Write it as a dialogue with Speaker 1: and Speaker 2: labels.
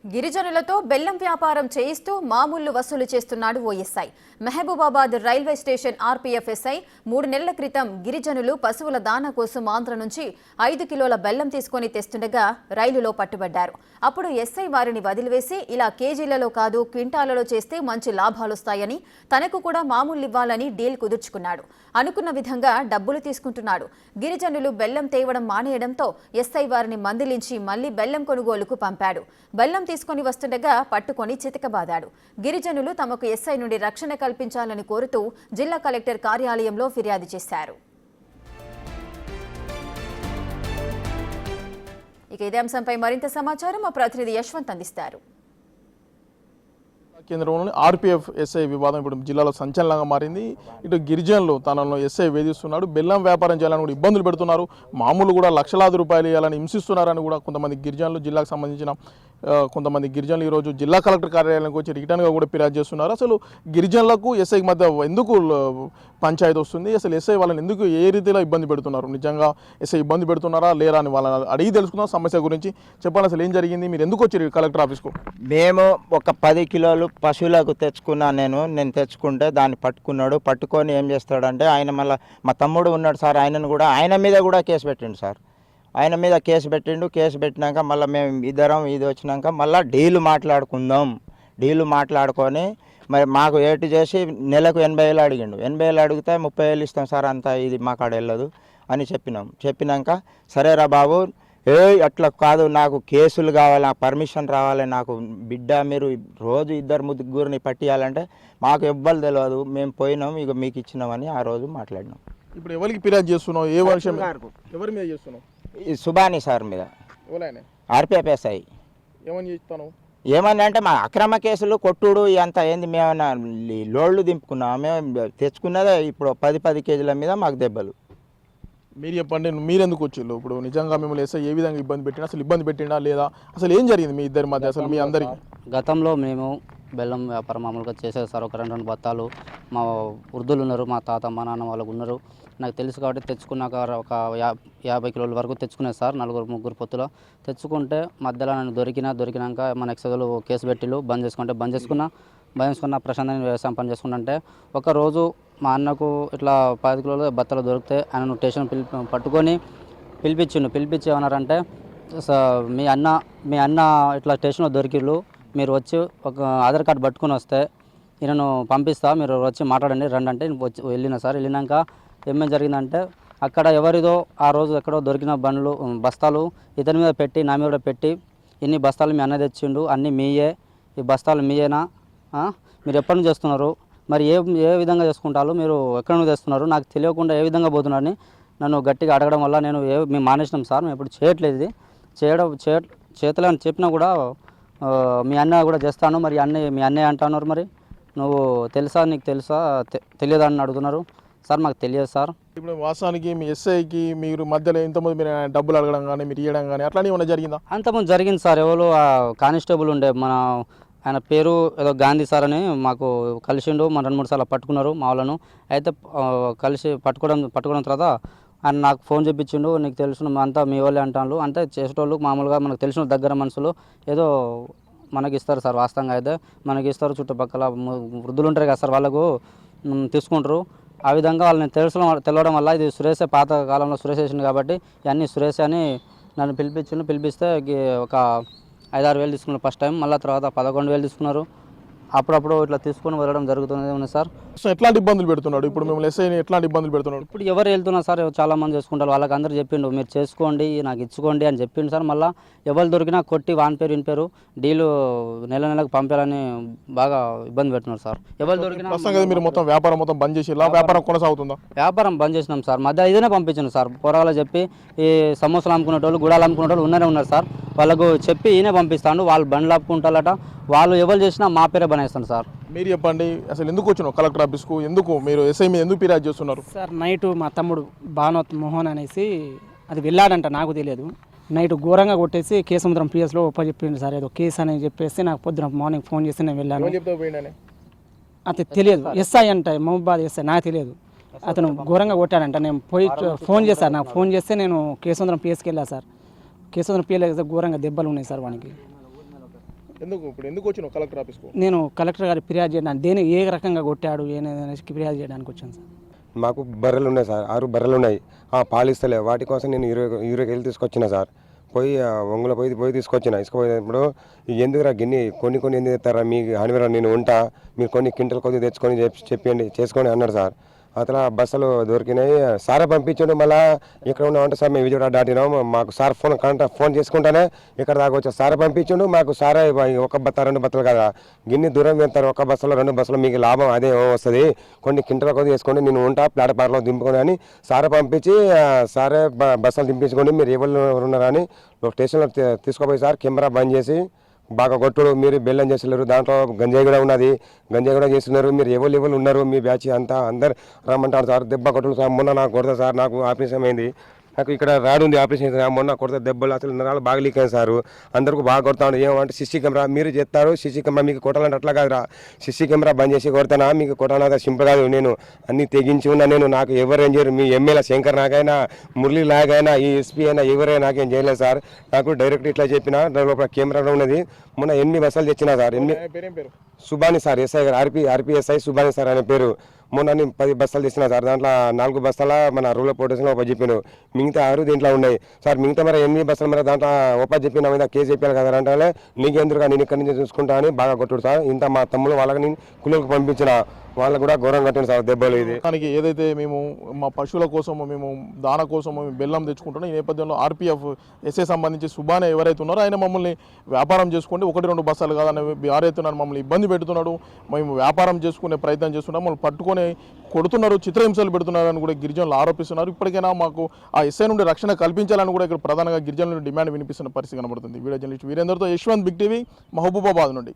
Speaker 1: గిరిజనులతో బెల్లం వ్యాపారం చేయిస్తూ మామూళ్లు వసూలు చేస్తున్నాడు ఓ SI. Mahabubabad railway station RPF SI 3 నెలల క్రితం గిరిజనులు పశువుల దానా కోసం ఆంధ్ర నుంచి 5 కిలోల బెల్లం తీసుకొని తెస్తుండగా రైలులో పట్టుబడ్డారు. అప్పుడు ఎస్ఐ వారిని వదిలివేసి ఇలా కేజీలలో కాదు క్వింటాలలో చేస్తే మంచి లాభాలొస్తాయని, తనకు కూడా మామూలు ఇవ్వాలని డీల్ కుదుర్చుకున్నాడు. అనుకున్న విధంగా డబ్బులు తీసుకుంటున్నాడు. గిరిజనులు బెల్లం తేవడం మానేయడంతో ఎస్ఐ వారిని మందలించి మళ్లీ బెల్లం కొనుగోలుకు పంపాడు. బెల్లం తీసుకొని వస్తుండగా పట్టుకొని చితకబాదాడు. గిరిజనులు తమకు ఎస్ఐ నుండి రక్షణ కల్పించాలని కోరుతూ జిల్లా కలెక్టర్ కార్యాలయంలో ఫిర్యాదు చేశారు. ఇక ఇదే అంశంపై మరింత సమాచారం మా ప్రతినిధి యశ్వంత్ అందిస్తారు.
Speaker 2: కేంద్రంలోని ఆర్పీఎఫ్ ఎస్ఐ వివాదం ఇప్పుడు జిల్లాలో సంచలనంగా మారింది. ఇటు గిరిజనులు తనలో ఎస్ఐ వేధిస్తున్నాడు, బెల్లం వ్యాపారం చేయాలని కూడా ఇబ్బందులు పెడుతున్నారు, మామూలు కూడా లక్షలాది రూపాయలు ఇవ్వాలని హింసిస్తున్నారని కూడా కొంతమంది గిరిజనులు, జిల్లాకు సంబంధించిన కొంతమంది గిరిజనులు ఈరోజు జిల్లా కలెక్టర్ కార్యాలయానికి వచ్చి రిటర్న్గా కూడా ఫిర్యాదు చేస్తున్నారు. అసలు గిరిజనులకు ఎస్ఐకి మధ్య ఎందుకు పంచాయతీ వస్తుంది, అసలు ఎస్ఐ వాళ్ళని ఎందుకు ఏ రీతిలో ఇబ్బంది పెడుతున్నారు, నిజంగా ఎస్ఐ ఇబ్బంది పెడుతున్నారా లేరా అని వాళ్ళని అడిగి తెలుసుకుందాం. సమస్య గురించి చెప్పండి, అసలు ఏం జరిగింది, మీరు ఎందుకు వచ్చారు కలెక్టర్ ఆఫీస్కు?
Speaker 3: మేము ఒక 10 కిలోలు పశువులకు తెచ్చుకున్నాను. నేను తెచ్చుకుంటే దాన్ని పట్టుకొని ఏం చేస్తాడంటే ఆయన మళ్ళీ మా తమ్ముడు ఉన్నాడు సార్, ఆయన మీద కూడా కేసు పెట్టిండు సార్. ఆయన మీద కేసు పెట్టినాక మళ్ళీ మేము ఇద్దరం ఇది వచ్చినాక మళ్ళీ డీలు మాట్లాడుకొని మరి మాకు ఏటు చేసి నెలకు 80,000 అడిగిండు. 80,000 అడిగితే 30,000 ఇస్తాం సార్, అంతా ఇది మా కాడ వెళ్ళదు అని చెప్పినాక సరేరా బాబు, అట్లా కాదు, నాకు కేసులు కావాలి, నాకు పర్మిషన్ రావాలి, నాకు బిడ్డ మీరు రోజు 2-3 పట్టియాలంటే మాకు ఎవ్వరు తెలియదు, మేము పోయినాం, ఇక మీకు ఇచ్చినామని ఆ రోజు మాట్లాడినాం.
Speaker 2: ఇప్పుడు ఎవరికి ఫిర్యాదు చేస్తున్నావు, ఏ వర్షం ఎవరి మీద చేస్తున్నావు?
Speaker 3: సుబాని సార్ మీద, ఆర్పీఎఫ్ ఎస్ఐ.
Speaker 2: ఏమని చేస్తాను?
Speaker 3: ఏమని అంటే మా అక్రమ కేసులు కొట్టుడు అంత ఏంది, మేమన్నా లోడ్లు దింపుకున్నాం, మేము తెచ్చుకున్నదే ఇప్పుడు 10 కేజీల మీద మాకు దెబ్బలు.
Speaker 2: మీరు చెప్పండి, మీరెందుకు వచ్చిళ్ళు? ఇప్పుడు నిజంగా మిమ్మల్ని ఎస్ఐ ఏ విధంగా ఇబ్బంది పెట్టినా, అసలు ఇబ్బంది పెట్టిండా లేదా, అసలు ఏం జరిగింది మీ ఇద్దరి మధ్య? అసలు మీ అందరికి
Speaker 4: గతంలో మేము బెల్లం వ్యాపారం మామూలుగా చేసేది సార్. ఒక 2 బత్తాలు మా వృద్ధులు ఉన్నారు, మా తాత మా నాన్న వాళ్ళకు ఉన్నారు, నాకు తెలుసు కాబట్టి తెచ్చుకున్నాక ఒక 50 కిలోల వరకు తెచ్చుకునేది సార్. 4-3 పొత్తులో తెచ్చుకుంటే మధ్యలో నన్ను దొరికినాక మన ఎక్సైజ్లు కేసు పెట్టిలు, బంద్ చేసుకున్న ప్రశాంతంగా వ్యవసాయం పని చేసుకుంటే ఒకరోజు మా అన్నకు ఇట్లా 10 కిలోల బత్తలు దొరికితే ఆయన స్టేషన్ పిలిపించి ఏమన్నారంటే, మీ అన్న ఇట్లా స్టేషన్లో దొరికిళ్ళు, మీరు వచ్చి ఒక ఆధార్ కార్డు పట్టుకొని వస్తే ఈయనను పంపిస్తా, మీరు వచ్చి మాట్లాడండి రండి అంటే వెళ్ళిన సార్. వెళ్ళినాక ఏమేమి జరిగిందంటే, అక్కడ ఎవరిదో ఆ రోజు ఎక్కడో దొరికిన బస్తాలు ఇతని మీద పెట్టి, నా మీద పెట్టి, ఇన్ని బస్తాలు మీ అన్న తెచ్చిండు, అన్నీ మీయే, ఈ బస్తాలు మీయేనా, మీరు ఎప్పటి నుంచి చేస్తున్నారు, మరి ఏ విధంగా చేసుకుంటారు, మీరు ఎక్కడి నుంచి తెస్తున్నారు, నాకు తెలియకుండా ఏ విధంగా పోతున్నారని నన్ను గట్టిగా అడగడం వల్ల నేను మేము మానేసినాం సార్, మేము ఇప్పుడు చేయట్లేదు, ఇది చేతలేని చెప్పినా కూడా మీ అన్న కూడా చేస్తాను, మరి మీ అన్నయ్య అంటున్నారు, మరి నువ్వు నీకు తెలుసా తెలియదా అని అడుగుతున్నారు సార్. మాకు తెలియదు సార్.
Speaker 2: ఇప్పుడు వాస్తవానికి మీ ఎస్ఐకి మీరు మధ్యలో ఇంతమంది మీరు డబ్బులు అడగడం కానీ మీరు ఇవ్వడం కానీ అట్లానే ఏమైనా జరిగిందా?
Speaker 4: అంతకుముందు జరిగింది సార్. ఎవరు కానిస్టేబుల్ ఉండే ఆయన పేరు ఏదో గాంధీ సార్ అని మాకు కలిసిండు, 2-3 సార్లు పట్టుకున్నారు మా వాళ్ళను. అయితే కలిసి పట్టుకోవడం తర్వాత ఆయన నాకు ఫోన్ చేయించిండు, నీకు తెలుసు అంతా మీ వాళ్ళే అంటాను అంటే చేసేటోళ్ళు మామూలుగా మనకు తెలిసిన దగ్గర మనుషులు ఏదో మనకి ఇస్తారు సార్. వాస్తవంగా అయితే మనకి ఇస్తారు, చుట్టుపక్కల వృద్ధులు ఉంటారు కదా సార్, వాళ్ళకు తీసుకుంటారు. ఆ విధంగా వాళ్ళని తెలవడం వల్ల ఇది సురేష్ పాత కాలంలో సురేష్ చేసిండు కాబట్టి ఇవన్నీ సురేష్ అని నన్ను పిలిపిస్తే ఒక 5-6 వేలు తీసుకున్నారు ఫస్ట్ టైం, మళ్ళీ తర్వాత 11,000 తీసుకున్నారు. అప్పుడప్పుడు ఇట్లా తీసుకొని వెళ్ళడం జరుగుతుంది సార్.
Speaker 2: ఎట్లాంటి ఇబ్బందులు పెడుతున్నాడు ఇప్పుడు మిమ్మల్ని ఎస్ఐని? ఎట్లాంటి ఇబ్బందులు పెడుతున్నాడు?
Speaker 4: ఇప్పుడు ఎవరు వెళ్తున్నారు సార్, చాలా మంది చేసుకుంటారు, వాళ్ళకి అందరూ చెప్పిండు మీరు చేసుకోండి, నాకు ఇచ్చుకోండి అని చెప్పిండు సార్. మళ్ళీ ఎవరు దొరికినా కొట్టి వాని పేరు డీలు నెలకు పంపాలని బాగా ఇబ్బంది పెడుతున్నారు సార్. ఎవరు దొరికినా
Speaker 2: మీరు మొత్తం వ్యాపారం మొత్తం బంద్ చేసి వ్యాపారం కొనసాగుతుందా?
Speaker 4: వ్యాపారం బంద్ చేసినాం సార్. మధ్య ఇదేనే పంపించాను సార్. పొరగాలో చెప్పి ఈ సమోసాలు అమ్ముకునేటోళ్ళు, గుడాలు అమ్ముకునేటోళ్ళు ఉన్నారు సార్, వాళ్ళకు చెప్పి ఈయనే పంపిస్తాను. వాళ్ళు బండ్లు ఆపుకుంటారట, వాళ్ళు ఎవరు చేసినా మా పేరే బనేస్తాను సార్.
Speaker 2: మీరు చెప్పండి, అసలు ఎందుకు వచ్చినావు కలెక్టర్ ఆఫీస్కు? ఎందుకు మీరు ఎస్ఐ మీద ఎందుకు ఫిర్యాదు చేస్తున్నారు?
Speaker 5: సార్ నైటు మా తమ్ముడు భానోత్ మోహన్ అనేసి అది వెళ్ళాడంట, నాకు తెలియదు. నైట్ ఘోరంగా కొట్టేసి కేసముద్రం పిఎస్లో చెప్పిండు సార్, ఏదో కేసు అని చెప్పేసి నాకు పొద్దున మార్నింగ్ ఫోన్ చేసి నేను వెళ్ళాను. అది తెలియదు, ఎస్ఐ అంట, మహబూబాబాద్ ఎస్ఐ, నాకు తెలియదు. అతను ఘోరంగా కొట్టాడంట. నేను పోయి ఫోన్ చేశాను, నాకు ఫోన్ చేస్తే నేను కేసముద్రం పిఎస్కి వెళ్ళా సార్. కేసముద్రం పిఎస్ ఘోరంగా దెబ్బలు ఉన్నాయి సార్ వానికి.
Speaker 2: ఎందుకు వచ్చినావు కలెక్టర్ ఆఫీస్కు?
Speaker 5: నేను కలెక్టర్ గారి ఫిర్యాదు చేయడానికి ఏ రకంగా కొట్టాడు అనేసి ఫిర్యాదు చేయడానికి వచ్చాను సార్.
Speaker 6: మాకు బర్రెలు ఉన్నాయి సార్, 6 బర్రెలు ఉన్నాయి. పాలిస్తలే, వాటి కోసం నేను 20 కేజీలు తీసుకొచ్చిన సార్. పోయి ఒంగులో పోయి తీసుకొచ్చిన. ఇసుకపోయినప్పుడు ఎందుకురా గిన్ని కొన్ని ఎందుకు తెస్తారా, మీకు హనివరా నేను ఉంటా, మీరు కొన్ని క్వింటల్ కొద్దిగా తెచ్చుకొని చెప్పండి చేసుకోండి అన్నాడు సార్. అట్లా బస్సులు దొరికినాయి. సారే పంపించండు. మళ్ళీ ఇక్కడ ఉన్నామంటే సార్ మేము విజయవాడ దాటినాం, మాకు సార్ ఫోన్ చేసుకుంటానే ఇక్కడ దాకా వచ్చారు. సారే పంపించండు. మాకు సారే ఒక బత్త 2 బత్తలు కదా, గిన్ని దూరం వెళ్తారు, ఒక బస్సులో 2 బస్సులు మీకు లాభం అదే వస్తుంది, కొన్ని క్వింటల్ కొద్దిగా వేసుకోండి, నేను ఉంటా ప్లాట్ఫామ్లో దింపుకొని అని సారే పంపించి సారే బస్సులు దింపించుకోండి, మీరు ఎవరు ఉన్నారని స్టేషన్లో తీసుకుపోయి సార్ కెమెరా బంద్ చేసి బాగా కొట్టుడు, మీరు బెల్లం చేస్తున్నారు, దాంట్లో గంజాయి కూడా ఉన్నది, గంజాయి కూడా చేస్తున్నారు, మీరు ఎవరు ఉన్నారు మీ బ్యాచ్ అంతా అందరు రమ్మంటారు సార్. దెబ్బ కొట్టుడు సార్, మొన్న నాకు కొడతా సార్, నాకు ఆపరేషన్ అయింది, నాకు ఇక్కడ రాడు ఉంది ఆపరేషన్, మొన్న కొడితే దెబ్బలు అసలు నరాలు బాగా లీక్ అయింది సార్. అందరికీ బాగా కొడతా ఉండే. ఏమంటే సిసి కెమెరా మీరు చేస్తారు, సిసి కెమెరా మీకు కొట్టాలంటే అట్లా కాదురా, సిసి కెమెరా బంద్ చేసి కొడతానా, మీకు కొట్టాలంటే సింపుల్ కాదు, నేను అన్ని తెగించి ఉన్నా, నేను నాకు ఎవరు ఏం చేయరు, మీ ఎమ్మెల్యే శంకర్ నాకైనా, మురళీ నాకైనా, ఈ ఎస్పీ అయినా ఎవరైనా నాకేం చేయలేదు సార్. నాకు డైరెక్ట్ ఇట్లా చెప్పిన, లోపల కెమెరా ఉన్నది. మొన్న 8 బస్సులు తెచ్చినా సార్. సుబాని సార్, ఎస్ఐ గారు, ఆర్పిఎస్ఐ సుబాని సార్ అనే పేరు. మొన్న నేను 10 బస్తాలు తెచ్చినా సార్. దాంట్లో 4 బస్తాల మన రూరల్ పొలిటీషన్లో ఒక చెప్పాను, మిగతా 6 దీంట్లో ఉన్నాయి సార్. మిగతా మరి 8 బస్తాలు మరి దాంట్లో చెప్పిన మీద కేసు చెప్పాను కదా అంటే, నీకెందుకు నేను ఇక్కడి నుంచి చూసుకుంటా అని బాగా కొట్టుడు సార్. ఇంత మా తమ్ముడు వాళ్ళకి నేను కుళ్ళకు పంపించిన, వాళ్ళకు కూడా ఘోరం కట్టింది సార్ దెబ్బలు. ఇది
Speaker 2: దానికి ఏదైతే మేము మా పశువుల కోసము మేము దాన కోసము బెల్లం తెచ్చుకుంటున్నాం, ఈ నేపథ్యంలో ఆర్పీఎఫ్ ఎస్ఏ సంబంధించి సుబానే ఎవరైతే ఉన్నారో ఆయన మమ్మల్ని వ్యాపారం చేసుకోండి, 1-2 బస్సాలు కాదని ఎవరైతున్నాడు మమ్మల్ని ఇబ్బంది పెడుతున్నాడు, మేము వ్యాపారం చేసుకునే ప్రయత్నం చేస్తున్నాం, మమ్మల్ని పట్టుకొని కొడుతున్నారు, చిత్రహింసలు పెడుతున్నారు అని కూడా గిరిజనులు ఆరోపిస్తున్నారు. ఇప్పటికైనా మాకు ఆ ఎస్ఐ నుండి రక్షణ కల్పించాలని కూడా ఇక్కడ ప్రధానంగా గిరిజనుల డిమాండ్ వినిపిస్తున్న పరిస్థితి కనబడుతుంది. వీడియో జర్నలిస్ట్ వీరేందర్తో యశ్వంత్, బిగ్ టీవీ, మహబూబాబాద్ నుండి.